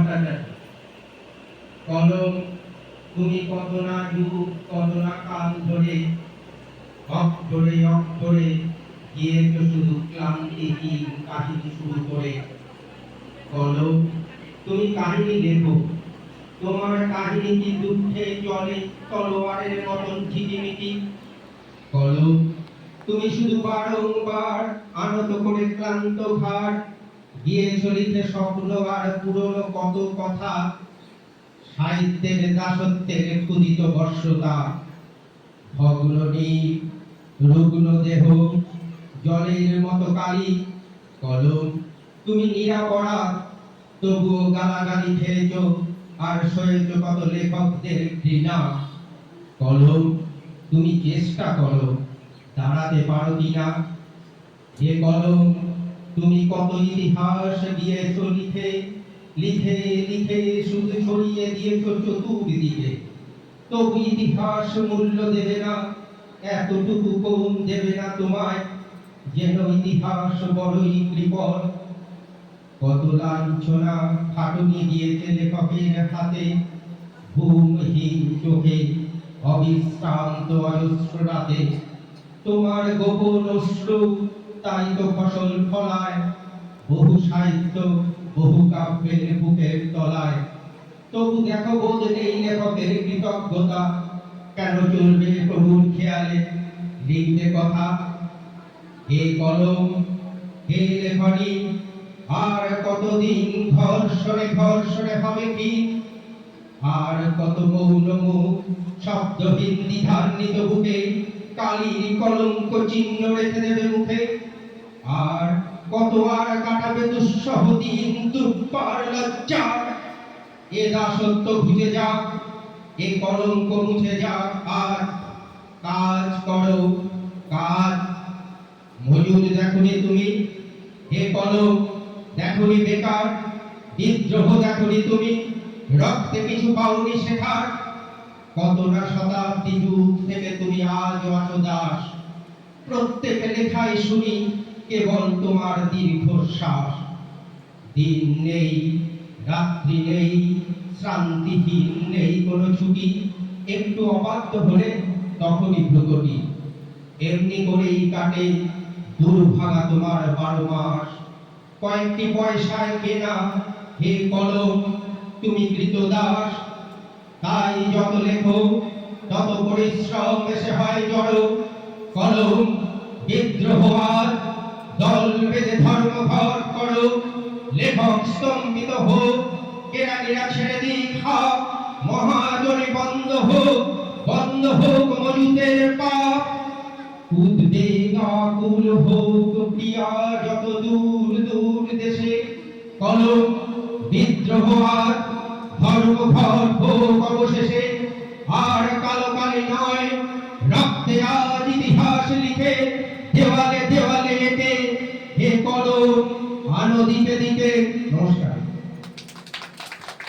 ঘটাটা কলম তুমি কত না যুগ কত না কাল ধরে অক্ষরে গিয়েছ শুধু ক্লান্তিহীন কাহিনী শুরু করে। কলম তুমি কাহিনী লেখো, তোমার কাহিনী কি দুঃখে চলে তলোয়ারের মতন ঝিটিমিটি। কলম তুমি শুধু বারংবার আনত করে ক্লান্ত ঘাট গিয়েছ লিখে স্বপ্ন আর পুরনো কত কথা, সাহিত্যের দাসত্বের ক্ষুদিত বর্ষতা। ভগ্ন নীড়, রুগ্ন দেহ, জলের মতো কালি। কলম তুমি নিরাপরাধ, তবুও গালাগালি খেয়েছ আর সয়েছ কত লেখকদের ঘৃণা। কলম তুমি চেষ্টা করো, দাঁড়াতে পারো কিনা। যে কলম তুমি কত ইতিহাস দিয়েছ লিখে লিখে লিখে শুধু ছড়িয়ে দিয়েছ চতুর্দিকে, তবু ইতিহাস মূল্য দেবে না, এতটুকু কম দেবে না তোমায়, যেন ইতিহাস বড়ই কৃপণ। কত লাঞ্ছনা খাটুনি দিয়েছে লেখকের হাতে, ঘুমহীন চোখে অবিশ্রান্ত অজস্র রাতে। তোমার গোপন অশ্রু তাই তো ফসল ফলায় বহু সাহিত্য বহু কাব্যের বুকের তলায়। তবু দেখো বোধ নেই লেখকের কৃতজ্ঞতা, কেন চলবে প্রভুর খেয়ালে লিখবে কথা। হে কলম, হে লেখনী, আর কতদিন ঘর্ষণে ঘর্ষণে হবে কি, আর কত মৌন মুখ শব্দহীন দ্বিধান্বিত বুকে কালির কলঙ্ক চিহ্ন রেখে দেবে মুখে। আর কত আর কাটাবে দুঃসহ দিন দুর্বার লজ্জার। এ দাসত্ব ঘুচে যাক, এ কলঙ্ক মুছে যাক, আর কাজ করো কাজ। মজুর দেখনি তুমি, হে কলম দেখনি বেকার, বিদ্রোহ দেখনি তুমি, রক্তে কিছু পাওনি শেখার। কত না শতাব্দী যুগ থেকে তুমি আজ আছো দাস, প্রত্যেক লেখায় শুনি কেবল তোমার দীর্ঘশ্বাস। দিন নেই, রাত্রি নেই, শান্তিহীন নেই কোনো ছুটি, একটু অবাধ্য হলে তখনই ভ্রুকটি। এমনি করেই কাটে দুর্ভাগা তোমার 12 মাস, কয়েকটি পয়সায় কেনা হে কলম তুমি কৃতদাস। তাই যত লেখো তত পরিশ্রম এসে হয় জড়ো। কলম বিদ্রোহ আর দল বেঁধে ধর্মঘট করো, লেখক স্তম্ভিত হোক, কেরানিরা ছেড়ে দিক হাত, মহাজনী বন্ধ হোক মজুদের পাপ। উদ্বেগ আকুল হোক প্রিয়া যত দূর দূর দেশে, কলম বিদ্রোহ আর ধর্মঘট হোক অবশেষে। আর কালো কালি নয়, রক্তে আজ ইতিহাস লিখে দেওয়ালে দেওয়ালে এঁটে হে কলম আনো দিকে দিকে। নমস্কার।